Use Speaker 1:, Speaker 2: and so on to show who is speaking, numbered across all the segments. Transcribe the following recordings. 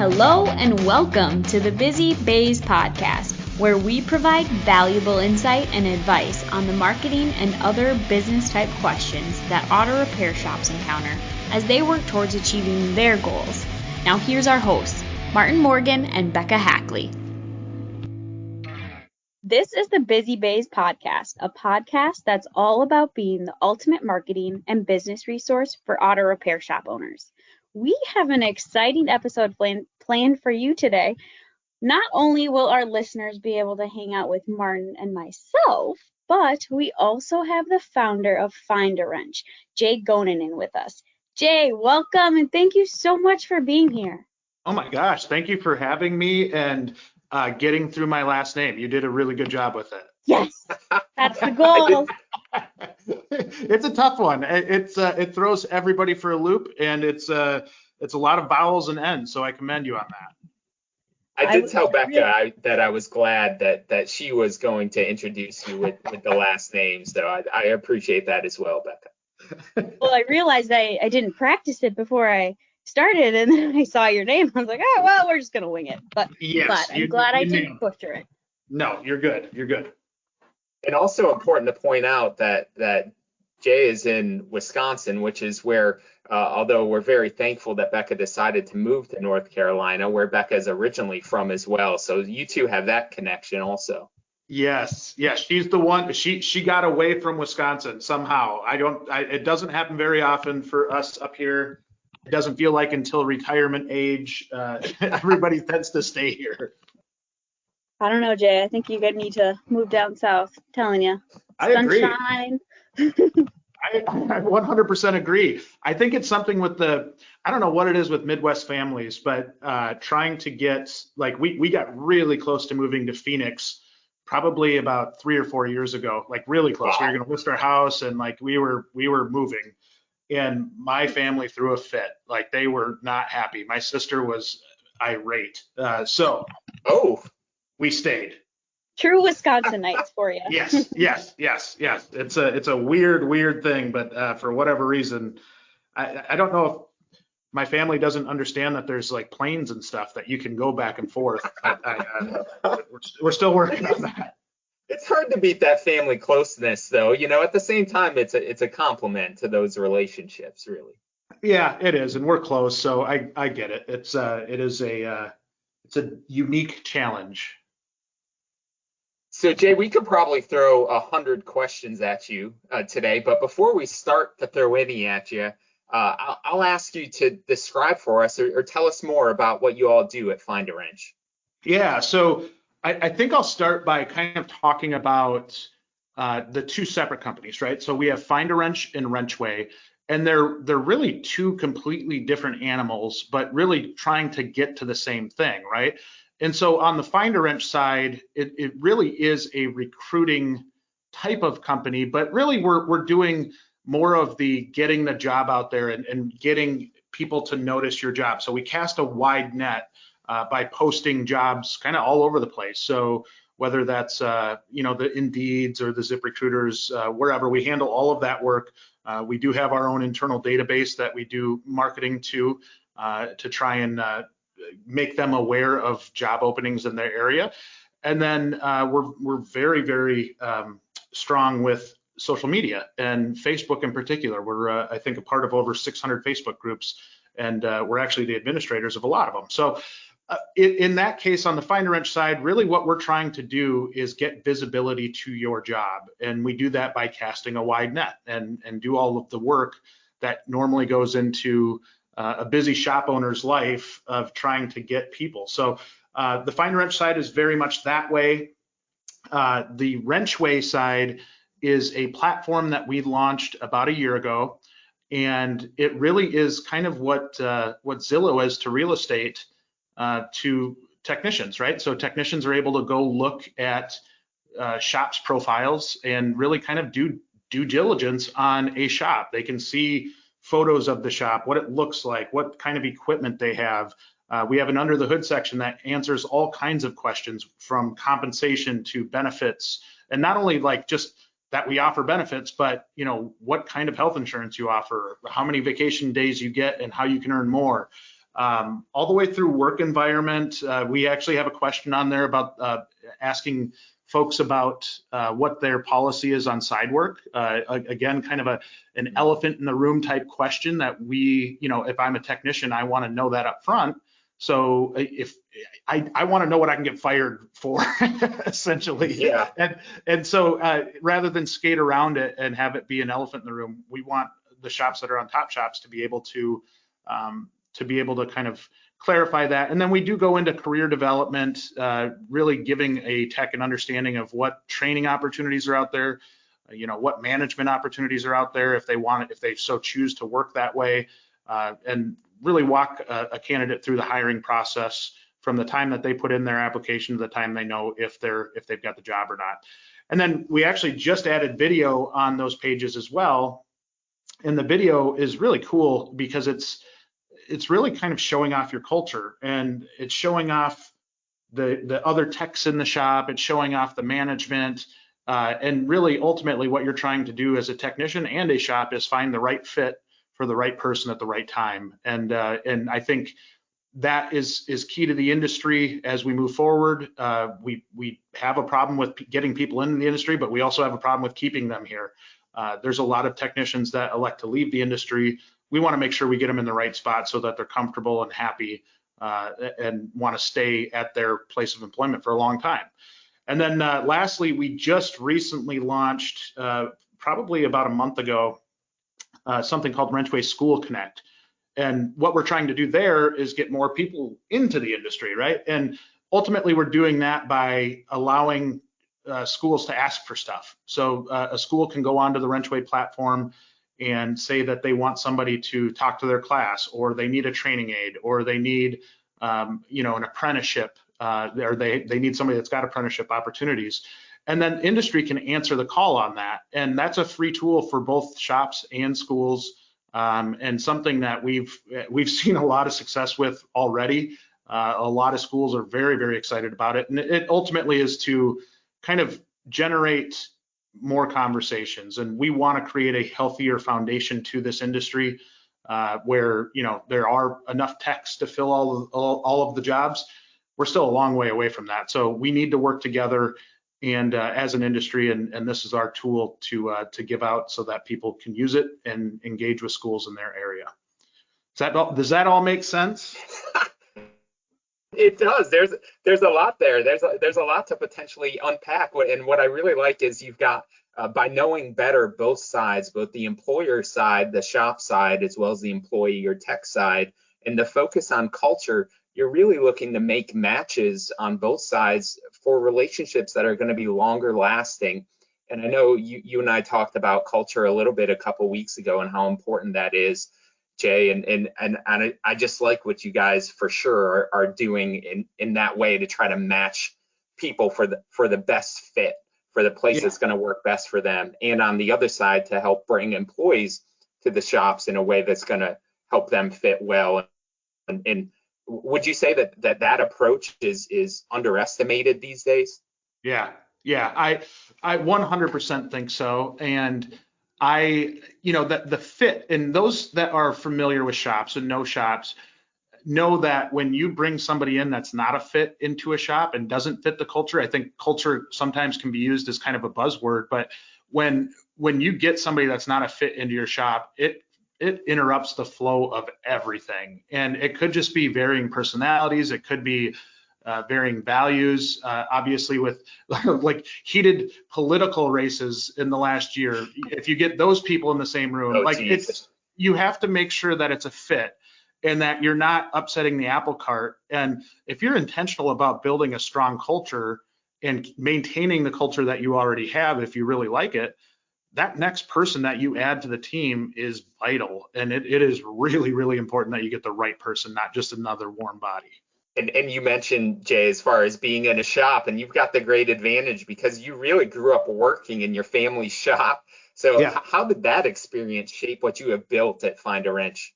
Speaker 1: Hello and welcome to the Busy Bays podcast, where we provide valuable insight and advice on the marketing and other business type questions that auto repair shops encounter as they work towards achieving their goals. Now here's our hosts, Martin Morgan and Becca Hackley. This is the Busy Bays podcast, a podcast that's all about being the ultimate marketing and business resource for auto repair shop owners. We have an exciting episode planned for you today. Not only will our listeners be able to hang out with Martin and myself, but we also have the founder of Find a Wrench, Jay Goninen, with us. Jay, welcome, and thank you so much for being here.
Speaker 2: Oh my gosh, thank you for having me and getting through my last name. You did a really good job with it.
Speaker 1: Yes, that's the goal.
Speaker 2: It's a tough one. It throws everybody for a loop, and it's a lot of vowels and ends. So I commend you on that.
Speaker 3: I did tell Becca that I was glad that she was going to introduce you with the last name. So I appreciate that as well, Becca.
Speaker 1: Well, I realized I didn't practice it before I started, and then I saw your name. I was like, oh, well, we're just going to wing it. But
Speaker 2: yes,
Speaker 1: I'm glad I didn't butcher it.
Speaker 2: No, you're good. You're good.
Speaker 3: And also important to point out that Jay is in Wisconsin, which is where, although we're very thankful that Becca decided to move to North Carolina, where Becca is originally from as well. So you two have that connection also.
Speaker 2: Yes, she's the one. She got away from Wisconsin somehow. It doesn't happen very often for us up here. It doesn't feel like until retirement age, everybody tends to stay here.
Speaker 1: I don't know, Jay. I think you need to move down south. I'm telling you.
Speaker 2: I agree.
Speaker 1: Sunshine.
Speaker 2: I 100% agree. I think it's something with I don't know what it is with Midwest families, but trying to get, like, we got really close to moving to Phoenix probably about 3 or 4 years ago, like really close.
Speaker 3: Wow.
Speaker 2: We were going to list our house and like we were moving, and my family threw a fit. Like, they were not happy. My sister was irate. So we stayed.
Speaker 1: True Wisconsinites for you.
Speaker 2: Yes. It's a weird thing, but for whatever reason, I don't know if my family doesn't understand that there's like planes and stuff that you can go back and forth. We're still working on that.
Speaker 3: It's hard to beat that family closeness, though. You know, at the same time, it's a compliment to those relationships, really.
Speaker 2: Yeah, it is, and we're close, so I get it. It's a unique challenge.
Speaker 3: So, Jay, we could probably throw 100 questions at you today, but before we start to throw any at you, I'll ask you to describe for us or tell us more about what you all do at Find a Wrench.
Speaker 2: Yeah, so I think I'll start by kind of talking about the two separate companies, right? So we have Find a Wrench and Wrenchway, and they're really two completely different animals, but really trying to get to the same thing, right? And so on the Find a Wrench side, it really is a recruiting type of company, but really we're doing more of the getting the job out there and getting people to notice your job. So we cast a wide net by posting jobs kind of all over the place. So whether that's the Indeeds or the ZipRecruiters, wherever, we handle all of that work. We do have our own internal database that we do marketing to try and make them aware of job openings in their area. And then we're very, very strong with social media and Facebook in particular. We're, I think, a part of over 600 Facebook groups, and we're actually the administrators of a lot of them. So in that case, on the Find a Wrench side, really what we're trying to do is get visibility to your job. And we do that by casting a wide net and do all of the work that normally goes into a busy shop owner's life of trying to get people. So the Find a Wrench side is very much that way. The Wrenchway side is a platform that we launched about a year ago, and it really is kind of what Zillow is to real estate to technicians, right? So technicians are able to go look at shops' profiles and really kind of do due diligence on a shop. They can see photos of the shop, what it looks like, what kind of equipment they have. We have an under the hood section that answers all kinds of questions from compensation to benefits, and not only like just that we offer benefits, but what kind of health insurance you offer, how many vacation days you get, and how you can earn more. all the way through work environment. We actually have a question on there about asking folks about what their policy is on side work. Again, kind of an elephant in the room type question that we, if I'm a technician, I want to know that up front. So if I want to know what I can get fired for, essentially.
Speaker 3: Yeah.
Speaker 2: And so rather than skate around it and have it be an elephant in the room, we want the shops that are on top shops to be able to kind of clarify that. And then we do go into career development, really giving a tech an understanding of what training opportunities are out there, what management opportunities are out there if they so choose to work that way, and really walk a candidate through the hiring process from the time that they put in their application to the time they know if they've got the job or not. And then we actually just added video on those pages as well. And the video is really cool because it's really kind of showing off your culture, and it's showing off the other techs in the shop. It's showing off the management, and really ultimately what you're trying to do as a technician and a shop is find the right fit for the right person at the right time. And I think that is key to the industry as we move forward. We have a problem with getting people into the industry, but we also have a problem with keeping them here. There's a lot of technicians that elect to leave the industry. We want to make sure we get them in the right spot so that they're comfortable and happy, and want to stay at their place of employment for a long time. And then lastly, we just recently launched, probably about a month ago, something called Wrenchway School Connect. And what we're trying to do there is get more people into the industry, right? And ultimately, we're doing that by allowing schools to ask for stuff. So a school can go onto the Wrenchway platform and say that they want somebody to talk to their class, or they need a training aid, or they need an apprenticeship, or they need somebody that's got apprenticeship opportunities. And then industry can answer the call on that. And that's a free tool for both shops and schools, and something that we've seen a lot of success with already. A lot of schools are very, very excited about it. And it ultimately is to kind of generate more conversations. And we want to create a healthier foundation to this industry, where there are enough techs to fill all of the jobs. We're still a long way away from that. So we need to work together and as an industry, and this is our tool to give out so that people can use it and engage with schools in their area. Does that all make sense?
Speaker 3: It does. There's a lot there. There's a lot to potentially unpack. And what I really like is you've got, by knowing better both sides, both the employer side, the shop side, as well as the employee or tech side, and the focus on culture, you're really looking to make matches on both sides for relationships that are going to be longer lasting. And I know you and I talked about culture a little bit a couple weeks ago and how important that is, Jay, and I just like what you guys for sure are doing in that way to try to match people for the best fit, for the place that's going to work best for them, and on the other side to help bring employees to the shops in a way that's going to help them fit well. And would you say that approach is underestimated these days?
Speaker 2: Yeah, I 100% think so. And that the fit, and those that are familiar with shops and know shops know that when you bring somebody in that's not a fit into a shop and doesn't fit the culture, I think culture sometimes can be used as kind of a buzzword, but when you get somebody that's not a fit into your shop, it interrupts the flow of everything. And it could just be varying personalities. It could be varying values. Obviously, with like heated political races in the last year, if you get those people in the same room, you have to make sure that it's a fit and that you're not upsetting the apple cart. And if you're intentional about building a strong culture and maintaining the culture that you already have, if you really like it, that next person that you add to the team is vital. And it is really, really important that you get the right person, not just another warm body.
Speaker 3: And you mentioned, Jay, as far as being in a shop, and you've got the great advantage because you really grew up working in your family's shop. So how did that experience shape what you have built at Find a Wrench?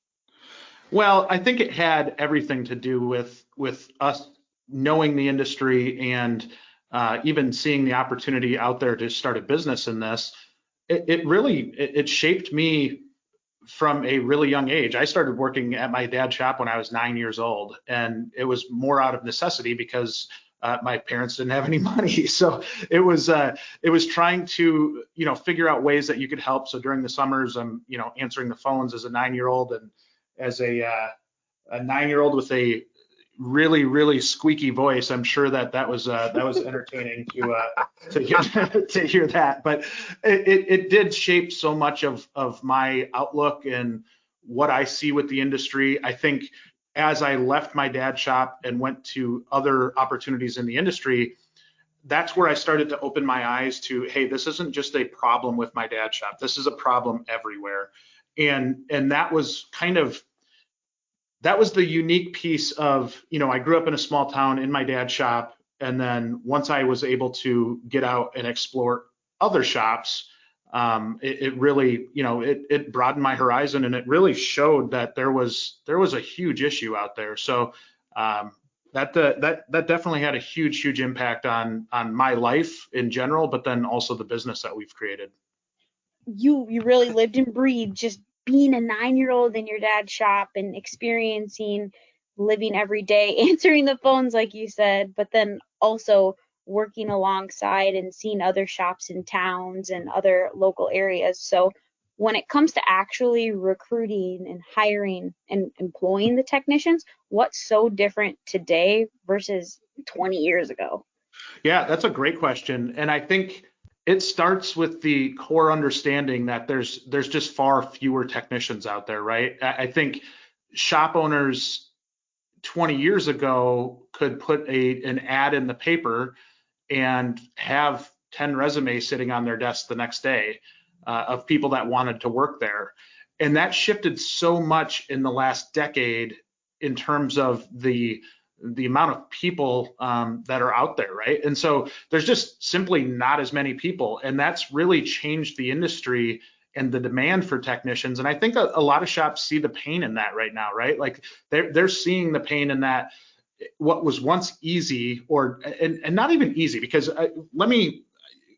Speaker 2: Well, I think it had everything to do with us knowing the industry and even seeing the opportunity out there to start a business in this. It really shaped me from a really young age. I started working at my dad's shop when I was 9 years old, and it was more out of necessity because my parents didn't have any money. So it was trying to, figure out ways that you could help. So during the summers, I'm, answering the phones as a 9-year-old, and as a 9-year-old with a really, really squeaky voice. I'm sure that was entertaining to hear that. But it did shape so much of my outlook and what I see with the industry. I think as I left my dad's shop and went to other opportunities in the industry, that's where I started to open my eyes to, hey, this isn't just a problem with my dad's shop. This is a problem everywhere. And that was the unique piece of, I grew up in a small town in my dad's shop. And then once I was able to get out and explore other shops, it really, it broadened my horizon, and it really showed that there was a huge issue out there. So that definitely had a huge impact on my life in general, but then also the business that we've created.
Speaker 1: You really lived and breathed just being a 9-year-old in your dad's shop and experiencing living every day, answering the phones like you said, but then also working alongside and seeing other shops in towns and other local areas. So when it comes to actually recruiting and hiring and employing the technicians, what's so different today versus 20 years ago?
Speaker 2: Yeah, that's a great question. And I think it starts with the core understanding that there's just far fewer technicians out there, right? I think shop owners 20 years ago could put an ad in the paper and have 10 resumes sitting on their desk the next day of people that wanted to work there. And that shifted so much in the last decade in terms of the amount of people that are out there, right? And so there's just simply not as many people, and that's really changed the industry and the demand for technicians. And I think a lot of shops see the pain in that right now, right? Like they're seeing the pain in that what was once easy, and not even easy, because let me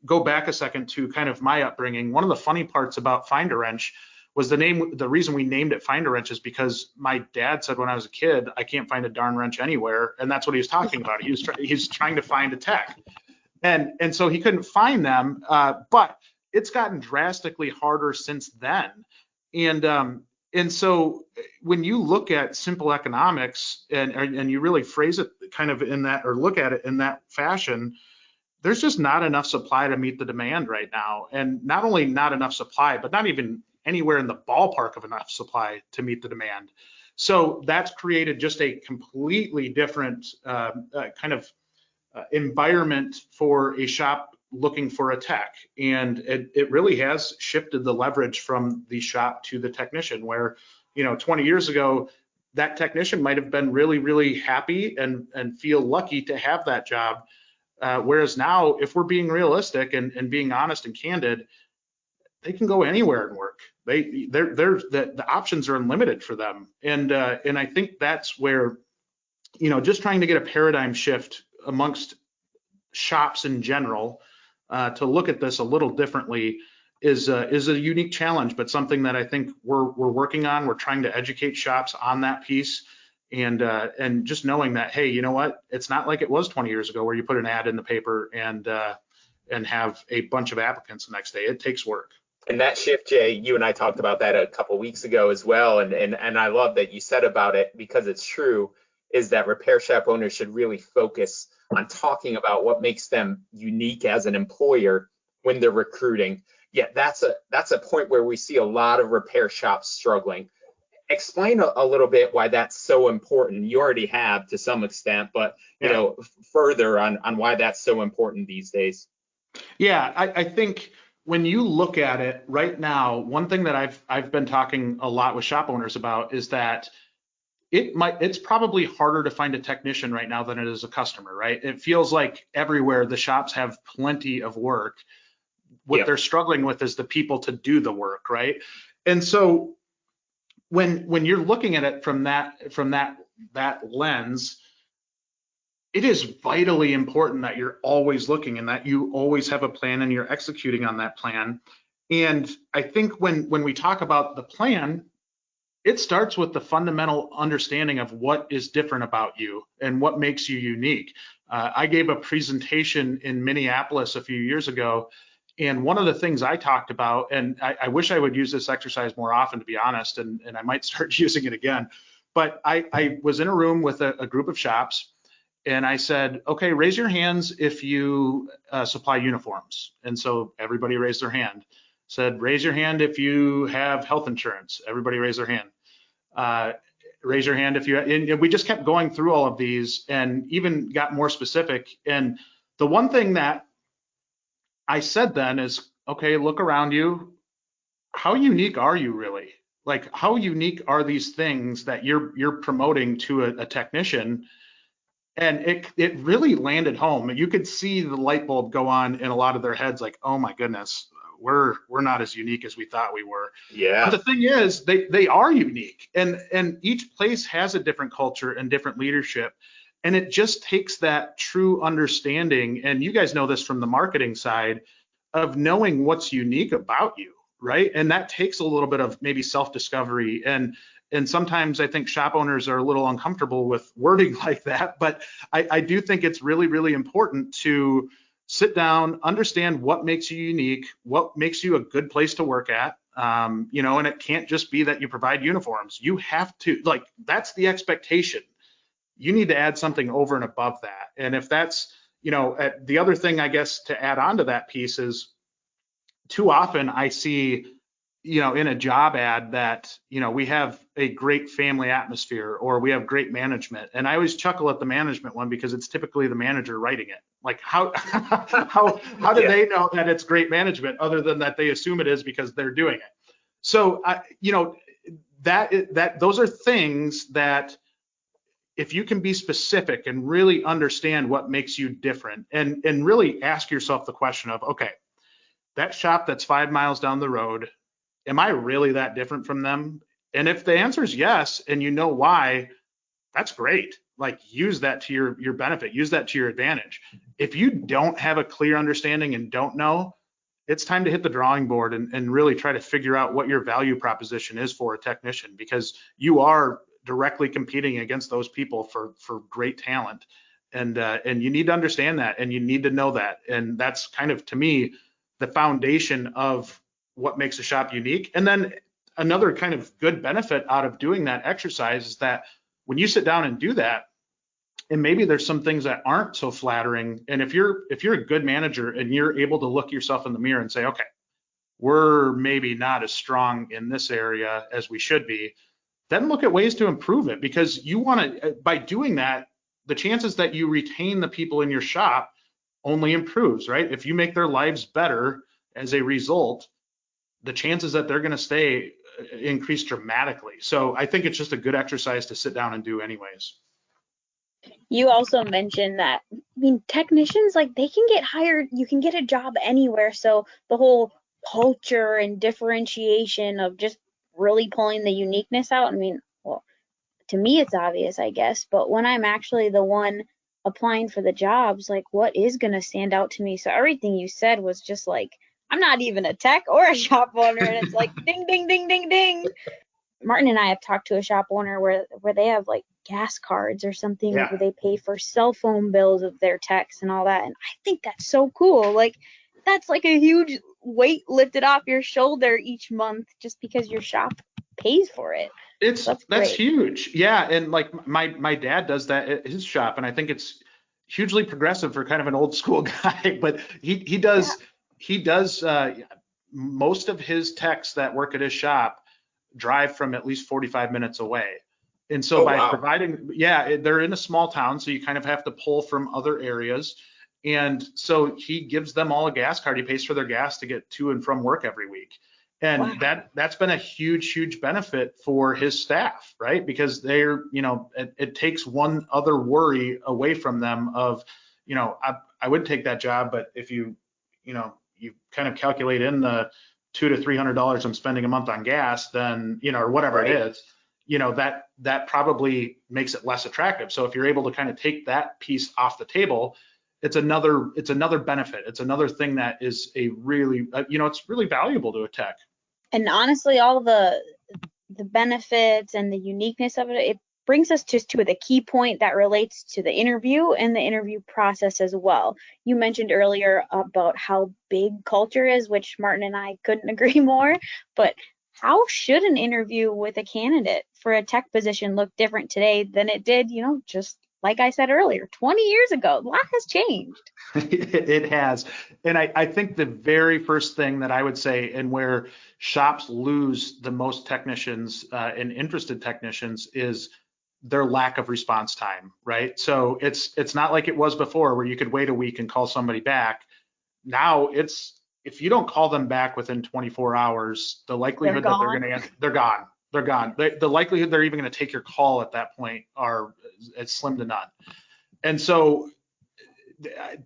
Speaker 2: go back a second to kind of my upbringing. One of the funny parts about Find a Wrench was the reason we named it Find a Wrench is because my dad said when I was a kid, I can't find a darn wrench anywhere. And that's what he was talking about. He's trying to find a tech. And so he couldn't find them, but it's gotten drastically harder since then. And so when you look at simple economics and you really phrase it kind of in that, or look at it in that fashion, there's just not enough supply to meet the demand right now. And not only not enough supply, but not even anywhere in the ballpark of enough supply to meet the demand. So that's created just a completely different kind of environment for a shop looking for a tech. And it really has shifted the leverage from the shop to the technician, where, 20 years ago, that technician might have been really, really happy and feel lucky to have that job. Whereas now, if we're being realistic and being honest and candid, they can go anywhere and work. The options are unlimited for them. And I think that's where, just trying to get a paradigm shift amongst shops in general to look at this a little differently is a unique challenge, but something that I think we're working on. We're trying to educate shops on that piece, and just knowing that, hey, you know what? It's not like it was 20 years ago where you put an ad in the paper and have a bunch of applicants the next day. It takes work.
Speaker 3: And that shift, Jay, you and I talked about that a couple of weeks ago as well. And I love that you said about it, because it's true, is that repair shop owners should really focus on talking about what makes them unique as an employer when they're recruiting. Yet that's a point where we see a lot of repair shops struggling. Explain a little bit why that's so important. You already have to some extent, but further on why that's so important these days.
Speaker 2: Yeah, I think when you look at it right now, one thing that I've been talking a lot with shop owners about is that it's probably harder to find a technician right now than it is a customer, right? It feels like everywhere the shops have plenty of work. What they're struggling with is the people to do the work, right? And so when you're looking at it from that lens, it is vitally important that you're always looking and that you always have a plan and you're executing on that plan. And I think when we talk about the plan, it starts with the fundamental understanding of what is different about you and what makes you unique. I gave a presentation in Minneapolis a few years ago, and one of the things I talked about, and I wish I would use this exercise more often, to be honest, and I might start using it again, but I was in a room with a group of shops, and I said, okay, raise your hands if you supply uniforms. And so everybody raised their hand. Said, raise your hand if you have health insurance. Everybody raised their hand. Raise your hand if you, and we just kept going through all of these and even got more specific. And the one thing that I said then is, okay, look around you. How unique are you really? Like, how unique are these things that you're promoting to a technician? And it really landed home. You could see the light bulb go on in a lot of their heads, like, oh my goodness, we're not as unique as we thought we were.
Speaker 3: Yeah.
Speaker 2: But the thing is, they are unique, and each place has a different culture and different leadership. And it just takes that true understanding, and you guys know this from the marketing side, of knowing what's unique about you, right? And that takes a little bit of maybe self-discovery, and sometimes I think shop owners are a little uncomfortable with wording like that, but I do think it's really, really important to sit down, understand what makes you unique, what makes you a good place to work at, and it can't just be that you provide uniforms. You have to, like, that's the expectation. You need to add something over and above that. And if that's, the other thing, I guess, to add on to that piece is, too often I see, in a job ad that, we have a great family atmosphere or we have great management. And I always chuckle at the management one because it's typically the manager writing it. Like, how do they know that it's great management other than that they assume it is because they're doing it? So, those are things that, if you can be specific and really understand what makes you different, and really ask yourself the question of, okay, that shop that's 5 miles down the road, am I really that different from them? And if the answer is yes, and you know why, that's great. Like, use that to your benefit, use that to your advantage. If you don't have a clear understanding and don't know, it's time to hit the drawing board and really try to figure out what your value proposition is for a technician, because you are directly competing against those people for great talent. And you need to understand that, and you need to know that. And that's kind of, to me, the foundation of what makes a shop unique. And then another kind of good benefit out of doing that exercise is that when you sit down and do that, and maybe there's some things that aren't so flattering, and if you're a good manager and you're able to look yourself in the mirror and say, okay, we're maybe not as strong in this area as we should be, then look at ways to improve it, because you want to, by doing that, the chances that you retain the people in your shop only improves, right? If you make their lives better as a result, the chances that they're going to stay increase dramatically. So I think it's just a good exercise to sit down and do anyways.
Speaker 1: You also mentioned that, I mean, technicians, like, they can get hired, you can get a job anywhere. So the whole culture and differentiation of just really pulling the uniqueness out, I mean, well, to me it's obvious, I guess, but when I'm actually the one applying for the jobs, like, what is going to stand out to me? So everything you said was just like, I'm not even a tech or a shop owner, and it's like ding ding ding ding ding. Martin and I have talked to a shop owner where they have like gas cards or something,
Speaker 2: Yeah.
Speaker 1: where they pay for cell phone bills of their techs and all that, and I think that's so cool. Like, that's like a huge weight lifted off your shoulder each month just because your shop pays for it.
Speaker 2: That's huge. Yeah. And like my dad does that at his shop, and I think it's hugely progressive for kind of an old school guy, but he does most of his techs that work at his shop drive from at least 45 minutes away. And so providing, they're in a small town, so you kind of have to pull from other areas. And so he gives them all a gas card. He pays for their gas to get to and from work every week. And that's been a huge benefit for his staff, right? Because they're, it takes one other worry away from them of, I would take that job, but if you kind of calculate in the $200 to $300 I'm spending a month on gas, then, or whatever it is, that probably makes it less attractive. So if you're able to kind of take that piece off the table, another benefit. It's another thing that is a really, it's really valuable to a tech.
Speaker 1: And honestly, all the benefits and the uniqueness of it brings us just to the key point that relates to the interview and the interview process as well. You mentioned earlier about how big culture is, which Martin and I couldn't agree more, but how should an interview with a candidate for a tech position look different today than it did, just like I said earlier, 20 years ago? A lot has changed.
Speaker 2: It has. And I think the very first thing that I would say, and where shops lose the most technicians and interested technicians, is their lack of response time, right? So it's not like it was before where you could wait a week and call somebody back. Now if you don't call them back within 24 hours, the likelihood that they're gone. They're gone. The likelihood they're even going to take your call at that point it's slim to none. And so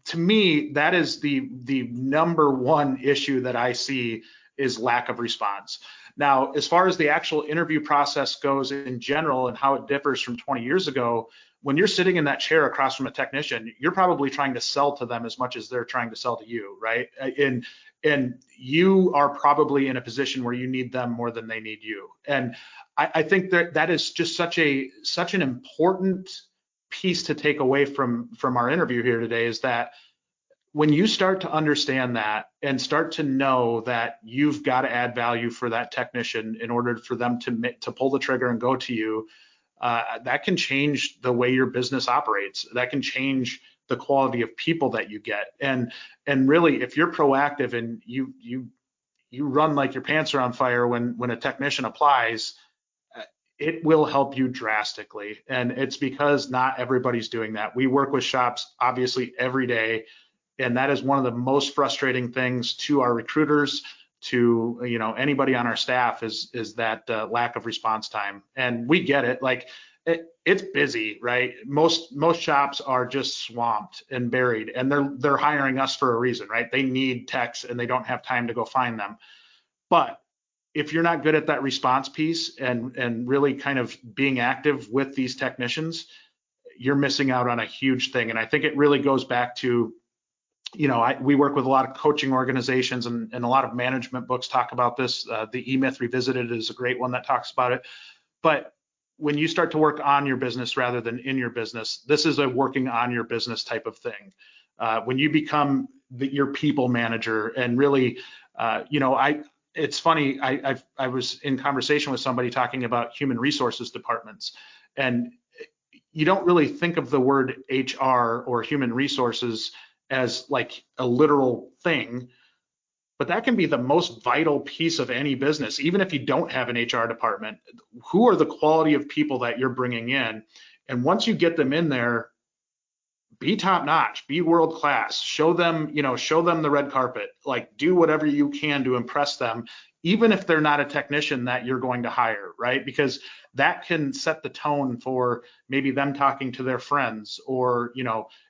Speaker 2: to me, that is the number one issue that I see, is lack of response. Now, as far as the actual interview process goes in general and how it differs from 20 years ago, when you're sitting in that chair across from a technician, you're probably trying to sell to them as much as they're trying to sell to you, right? And you are probably in a position where you need them more than they need you. And I think that is just such an important piece to take away from our interview here today, is that when you start to understand that and start to know that you've got to add value for that technician in order for them to pull the trigger and go to you, that can change the way your business operates. That can change the quality of people that you get. And really, if you're proactive and you run like your pants are on fire when a technician applies, it will help you drastically. And it's because not everybody's doing that. We work with shops obviously every day, and that is one of the most frustrating things to our recruiters, to anybody on our staff, is that lack of response time. And we get it. Like it's busy, right? Most shops are just swamped and buried, and they're hiring us for a reason, right? They need techs and they don't have time to go find them. But if you're not good at that response piece and really kind of being active with these technicians, you're missing out on a huge thing. And I think it really goes back to, we work with a lot of coaching organizations, and a lot of management books talk about this. The E-Myth Revisited is a great one that talks about it. But when you start to work on your business rather than in your business, this is a working on your business type of thing. When you become your people manager and really, it's funny, I was in conversation with somebody talking about human resources departments, and you don't really think of the word HR or human resources as like a literal thing, but that can be the most vital piece of any business. Even if you don't have an HR department, who are the quality of people that you're bringing in? And once you get them in there, be top notch, be world class, show them the red carpet, like do whatever you can to impress them, even if they're not a technician that you're going to hire, right? Because that can set the tone for maybe them talking to their friends, or,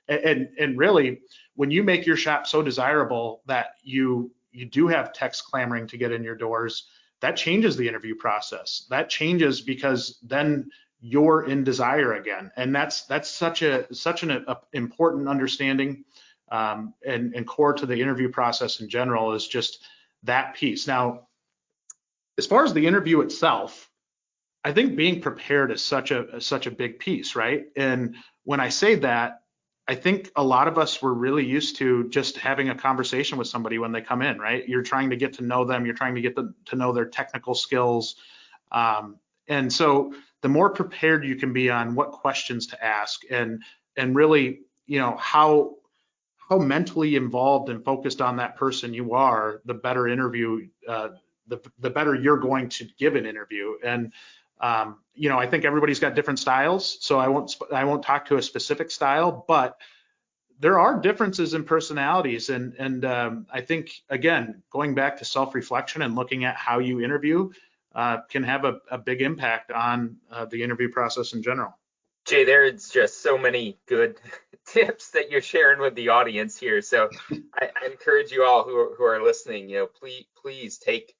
Speaker 2: and really, when you make your shop so desirable that you do have techs clamoring to get in your doors, that changes the interview process. That changes because then you're in desire again. And that's such an important understanding, and core to the interview process in general, is just that piece. Now, as far as the interview itself, I think being prepared is such a big piece, right? And when I say that, I think a lot of us were really used to just having a conversation with somebody when they come in, right? You're trying to get to know them. You're trying to get to know their technical skills. And so the more prepared you can be on what questions to ask, and really, how mentally involved and focused on that person you are, the better interview, the better you're going to give an interview. And I think everybody's got different styles, so I won't talk to a specific style, but there are differences in personalities, and I think, again, going back to self-reflection and looking at how you interview can have a big impact on the interview process in general.
Speaker 3: Jay, there's just so many good tips that you're sharing with the audience here. So I encourage you all who are listening, please take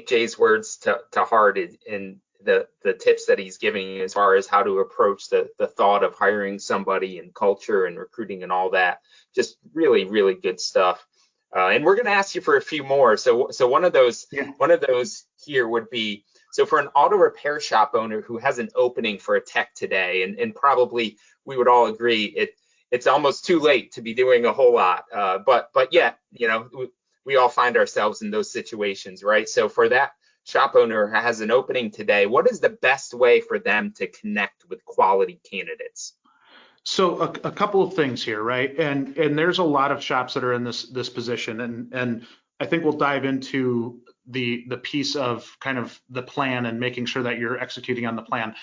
Speaker 3: Jay's words to heart, and the tips that he's giving you as far as how to approach the thought of hiring somebody and culture and recruiting and all that. Just really, really good stuff. And we're going to ask you for a few more. So one of those here would be, so for an auto repair shop owner who has an opening for a tech today, and probably we would all agree it's almost too late to be doing a whole lot. But yet, we all find ourselves in those situations, right? So for that shop owner who has an opening today, what is the best way for them to connect with quality candidates?
Speaker 2: So a couple of things here, right? And there's a lot of shops that are in this position, and I think we'll dive into the piece of kind of the plan and making sure that you're executing on the plan.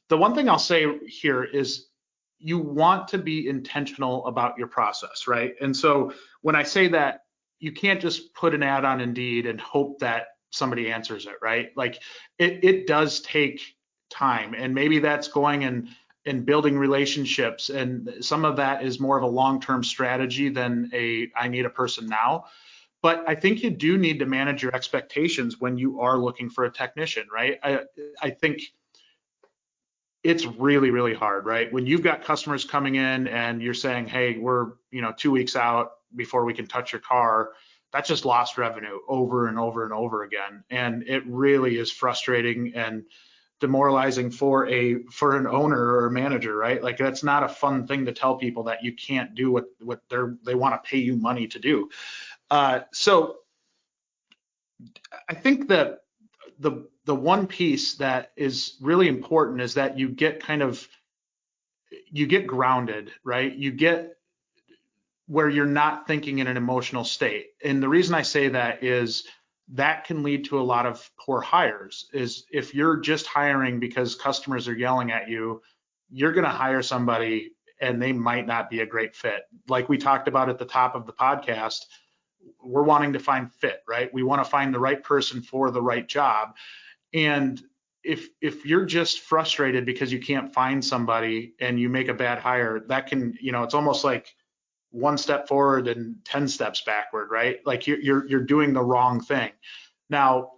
Speaker 2: The one thing I'll say here is you want to be intentional about your process, right? And so when I say that, you can't just put an ad on Indeed and hope that somebody answers it, right? Like it does take time, and maybe that's going and building relationships, and some of that is more of a long-term strategy than I need a person now. But I think you do need to manage your expectations when you are looking for a technician, right? I think it's really, really hard, right? When you've got customers coming in and you're saying, hey, we're 2 weeks out before we can touch your car, that's just lost revenue over and over and over again. And it really is frustrating and demoralizing for an owner or a manager, right? Like that's not a fun thing to tell people, that you can't do what they want to pay you money to do. So I think that the one piece that is really important is that you get grounded, right? You get where you're not thinking in an emotional state. And the reason I say that is that can lead to a lot of poor hires. Is if you're just hiring because customers are yelling at you, you're going to hire somebody and they might not be a great fit. Like we talked about at the top of the podcast, we're wanting to find fit, right? We want to find the right person for the right job. And if you're just frustrated because you can't find somebody and you make a bad hire, that can, it's almost like one step forward and 10 steps backward, right? Like you're doing the wrong thing. Now,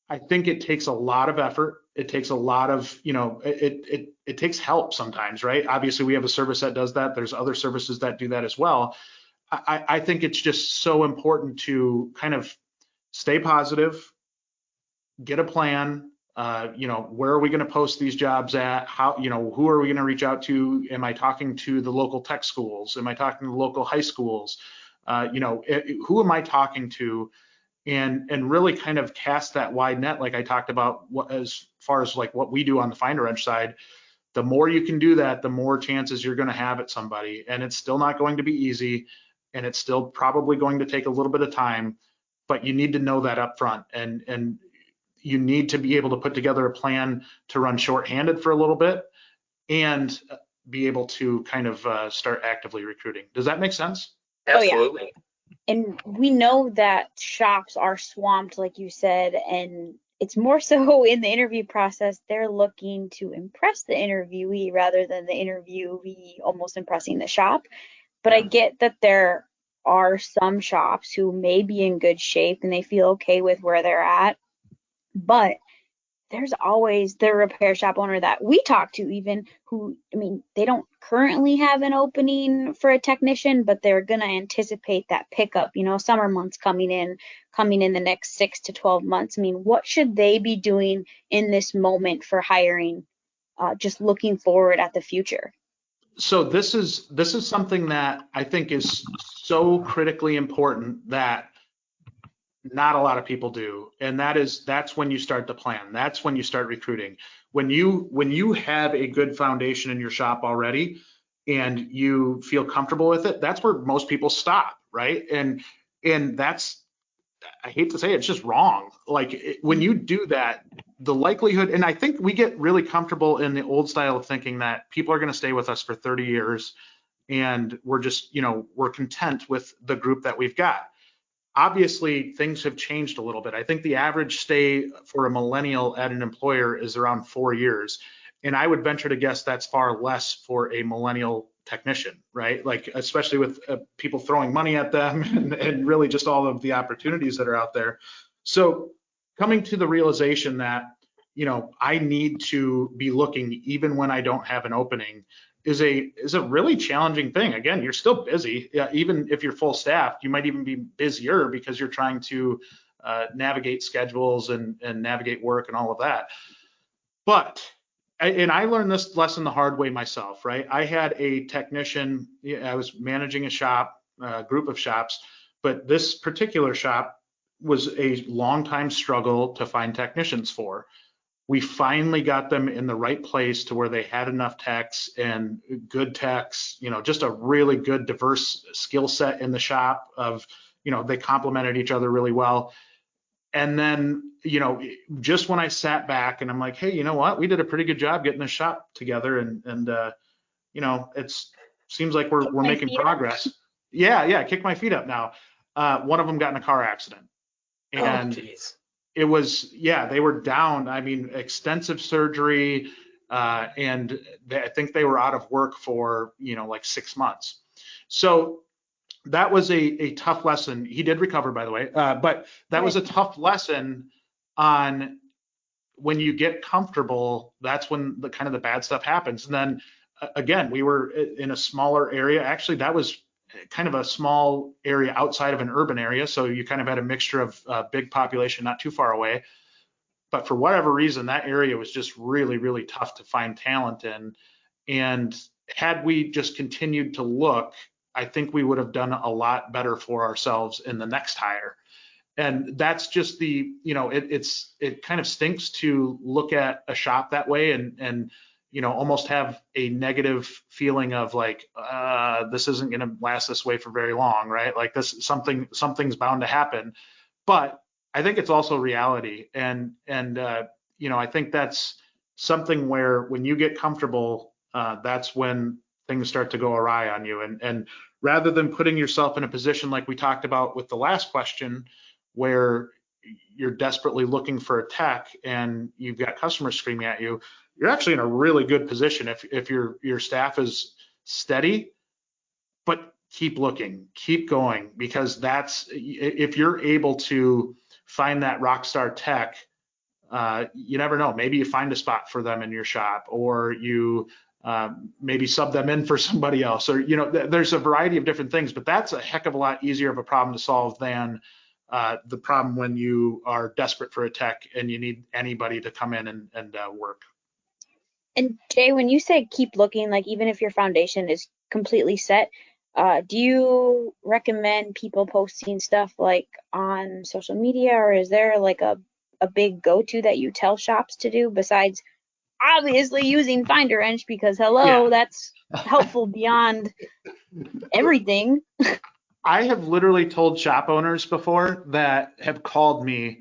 Speaker 2: I think it takes a lot of effort. It takes a lot of, it takes help sometimes, right? Obviously, we have a service that does that. There's other services that do that as well. I think it's just so important to kind of stay positive, get a plan. Where are we going to post these jobs at? How, who are we going to reach out to? Am I talking to the local tech schools? Am I talking to the local high schools? Who am I talking to? And really kind of cast that wide net, like I talked about, as far as like what we do on the Find a Wrench side. The more you can do that, the more chances you're going to have at somebody. And it's still not going to be easy, and it's still probably going to take a little bit of time, but you need to know that up front. And you need to be able to put together a plan to run shorthanded for a little bit and be able to kind of start actively recruiting. Does that make sense?
Speaker 3: Absolutely.
Speaker 1: Oh, yeah. And we know that shops are swamped, like you said, and it's more so in the interview process. They're looking to impress the interviewee rather than the interviewee almost impressing the shop. But I get that there are some shops who may be in good shape and they feel okay with where they're at. But there's always the repair shop owner that we talk to, even who, they don't currently have an opening for a technician, but they're going to anticipate that pickup, summer months coming in the next 6 to 12 months. What should they be doing in this moment for hiring, just looking forward at the future?
Speaker 2: So this is something that I think is so critically important that not a lot of people do. And that's when you start the plan. That's when you start recruiting. When you have a good foundation in your shop already and you feel comfortable with it, that's where most people stop, right? And that's, I hate to say it, it's just wrong. Like when you do that, the likelihood, and I think we get really comfortable in the old style of thinking that people are going to stay with us for 30 years and we're just, we're content with the group that we've got. Obviously, things have changed a little bit. I think the average stay for a millennial at an employer is around 4 years. And I would venture to guess that's far less for a millennial technician, right? Like, especially with people throwing money at them and really just all of the opportunities that are out there. So coming to the realization that, I need to be looking even when I don't have an opening is a really challenging thing. Again, you're still busy. Even if you're full staffed, you might even be busier because you're trying to navigate schedules and navigate work and all of that. But, and I learned this lesson the hard way myself, right? I had a technician, I was managing a shop, a group of shops, but this particular shop was a long time struggle to find technicians for. We finally got them in the right place to where they had enough techs and good techs, just a really good diverse skill set in the shop of, they complemented each other really well. And then, just when I sat back and I'm like, hey, you know what? We did a pretty good job getting the shop together and it seems like we're making progress. Yeah, kick my feet up now. One of them got in a car accident. And it was, they were down. I mean, extensive surgery, and I think they were out of work for, like 6 months. So that was a tough lesson. He did recover, by the way, but that was a tough lesson on when you get comfortable, that's when the kind of the bad stuff happens. And then again, we were in a smaller area. Actually, that was kind of a small area outside of an urban area. So you kind of had a mixture of big population, not too far away. But for whatever reason, that area was just really, really tough to find talent in. And had we just continued to look, I think we would have done a lot better for ourselves in the next hire. And that's just it kind of stinks to look at a shop that way and almost have a negative feeling of like, this isn't going to last this way for very long, right? Like something's bound to happen. But I think it's also reality. And I think that's something where when you get comfortable, that's when things start to go awry on you. And rather than putting yourself in a position like we talked about with the last question, where you're desperately looking for a tech and you've got customers screaming at you, you're actually in a really good position if your staff is steady. But keep looking, keep going, because that's, if you're able to find that rock star tech, you never know. Maybe you find a spot for them in your shop, or you maybe sub them in for somebody else, or there's a variety of different things. But that's a heck of a lot easier of a problem to solve than the problem when you are desperate for a tech and you need anybody to come in and work.
Speaker 1: And Jay, when you say keep looking, like even if your foundation is completely set, do you recommend people posting stuff like on social media, or is there like a big go-to that you tell shops to do besides obviously using Finder Wrench, because that's helpful beyond everything?
Speaker 2: I have literally told shop owners before that have called me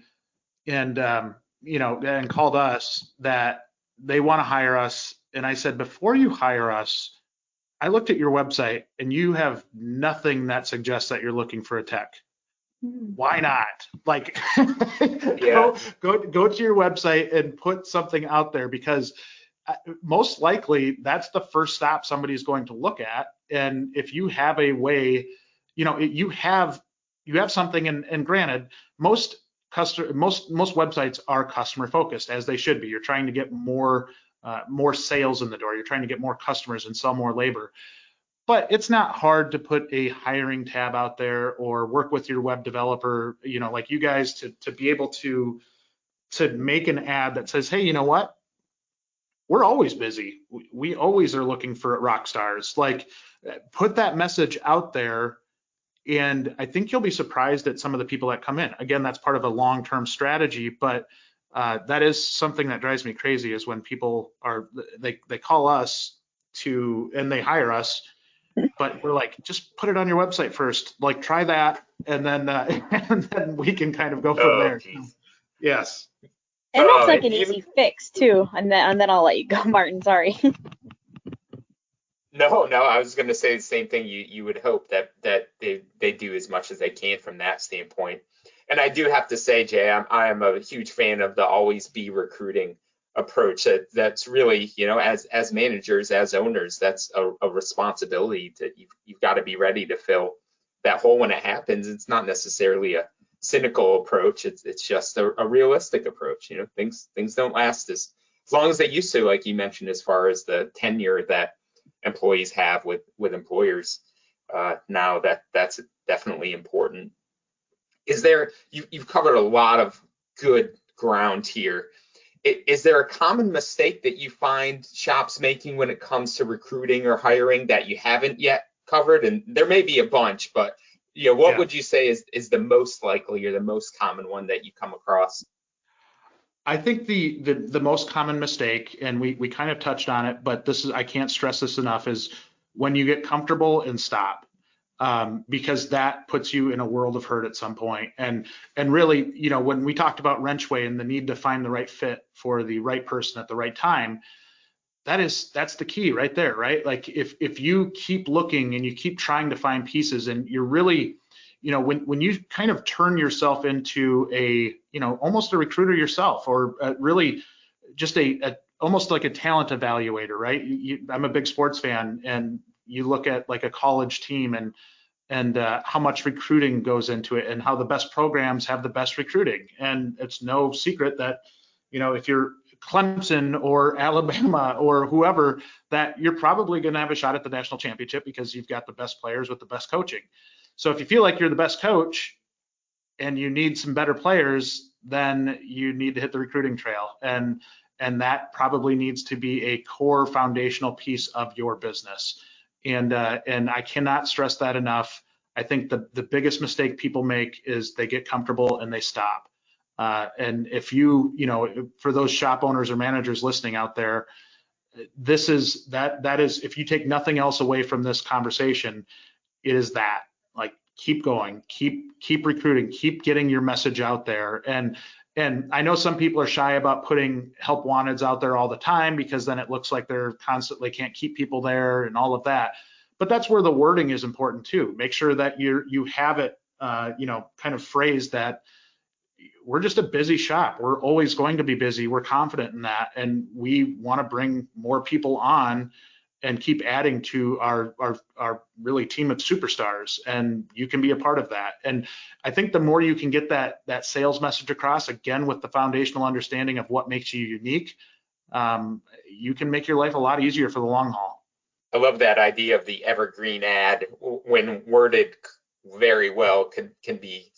Speaker 2: and and called us that they want to hire us. And I said, before you hire us, I looked at your website and you have nothing that suggests that you're looking for a tech. Why not? Like, go to your website and put something out there, because most likely that's the first stop somebody's going to look at. And if you have a way, you have something, and granted, most websites are customer focused, as they should be. You're trying to get more sales in the door. You're trying to get more customers and sell more labor. But it's not hard to put a hiring tab out there or work with your web developer, like you guys, to be able to make an ad that says, hey, you know what? We're always busy. We always are looking for rock stars. Like, put that message out there. And I think you'll be surprised at some of the people that come in. Again, that's part of a long-term strategy, but that is something that drives me crazy, is when people they call us and they hire us, but we're like, just put it on your website first, like try that, and then we can kind of go from there.
Speaker 3: Geez.
Speaker 2: Yes.
Speaker 1: And that's like an easy fix too. And then I'll let you go, Martin. Sorry.
Speaker 3: No, I was going to say the same thing. You would hope that they do as much as they can from that standpoint. And I do have to say, Jay, I am a huge fan of the always be recruiting approach. That's really, as managers, as owners, that's a responsibility that you've got to be ready to fill that hole when it happens. It's not necessarily a cynical approach. It's just a realistic approach. Things don't last as long as they used to, like you mentioned, as far as the tenure that employees have with employers. Now that's definitely important. You've covered a lot of good ground here. Is there a common mistake that you find shops making when it comes to recruiting or hiring that you haven't yet covered? And there may be a bunch, but what would you say is the most likely or the most common one that you come across?
Speaker 2: I think the most common mistake, and we kind of touched on it, but I can't stress this enough, is when you get comfortable and stop. Because that puts you in a world of hurt at some point. And really, when we talked about Wrenchway and the need to find the right fit for the right person at the right time, that's the key right there, right? Like if you keep looking and you keep trying to find pieces, and you're really, when you kind of turn yourself into almost a recruiter yourself, or really just almost like a talent evaluator, right? I'm a big sports fan, and you look at like a college team and how much recruiting goes into it, and how the best programs have the best recruiting. And it's no secret that, if you're Clemson or Alabama or whoever, that you're probably going to have a shot at the national championship because you've got the best players with the best coaching. So if you feel like you're the best coach and you need some better players, then you need to hit the recruiting trail. And that probably needs to be a core foundational piece of your business. And I cannot stress that enough. I think the biggest mistake people make is they get comfortable and they stop. And if for those shop owners or managers listening out there, that is, if you take nothing else away from this conversation, it is that. Like, keep going, keep recruiting, keep getting your message out there. And I know some people are shy about putting help wanteds out there all the time, because then it looks like they're constantly can't keep people there and all of that. But that's where the wording is important too. Make sure that you have it, kind of phrased that we're just a busy shop. We're always going to be busy. We're confident in that, and we want to bring more people on and keep adding to our really team of superstars, and you can be a part of that. And I think the more you can get that sales message across, again, with the foundational understanding of what makes you unique, you can make your life a lot easier for the long haul.
Speaker 3: I love that idea of the evergreen ad. When worded very well, can be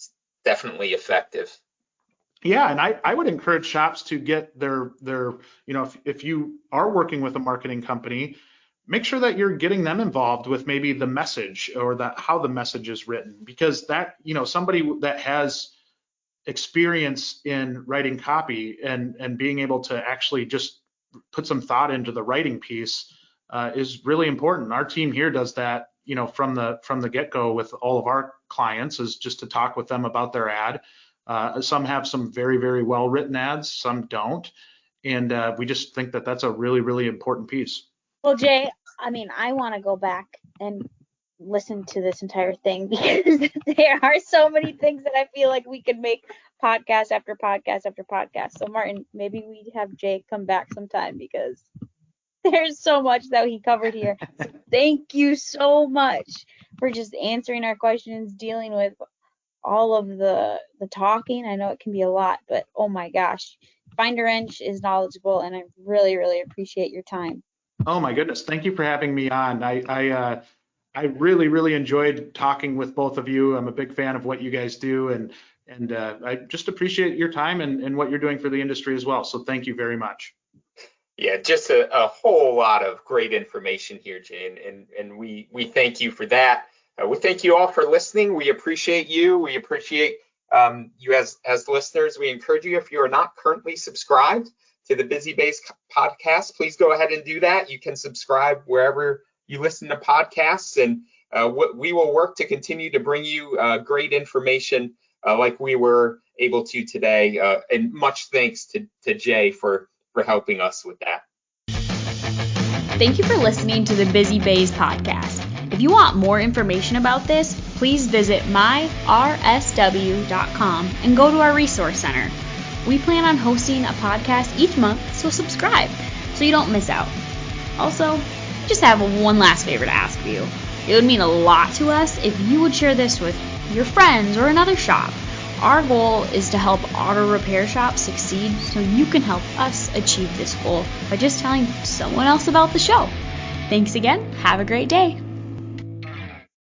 Speaker 3: definitely effective.
Speaker 2: Yeah, and I would encourage shops to get their if you are working with a marketing company, make sure that you're getting them involved with maybe the message, or how the message is written, because that, somebody that has experience in writing copy and being able to actually just put some thought into the writing piece is really important. Our team here does that, from the get-go with all of our clients, is just to talk with them about their ad. Some have some very, very well written ads, some don't. And we just think that that's a really, really important piece.
Speaker 1: Well, Jay, I want to go back and listen to this entire thing, because there are so many things that I feel like we could make podcast after podcast after podcast. So Martin, maybe we have Jay come back sometime, because there's so much that he covered here. So thank you so much for just answering our questions, dealing with all of the talking. I know it can be a lot, but oh my gosh, Find a Wrench is knowledgeable, and I really, really appreciate your time.
Speaker 2: Oh my goodness, thank you for having me on. I really, really enjoyed talking with both of you. I'm a big fan of what you guys do, and I just appreciate your time and what you're doing for the industry as well. So thank you very much.
Speaker 3: Yeah, just a whole lot of great information here, Jay, and we thank you for that. We thank you all for listening. We appreciate you. We appreciate you as listeners. We encourage you, if you are not currently subscribed to the Busy Base podcast, please go ahead and do that. You can subscribe wherever you listen to podcasts, and we will work to continue to bring you great information like we were able to today. And much thanks to Jay for helping us with that.
Speaker 1: Thank you for listening to the Busy Base podcast. If you want more information about this, please visit myrsw.com and go to our resource center. We plan on hosting a podcast each month, so subscribe so you don't miss out. Also, I just have one last favor to ask of you. It would mean a lot to us if you would share this with your friends or another shop, Our goal is to help auto repair shops succeed, so you can help us achieve this goal by just telling someone else about the show. Thanks again. Have a great day.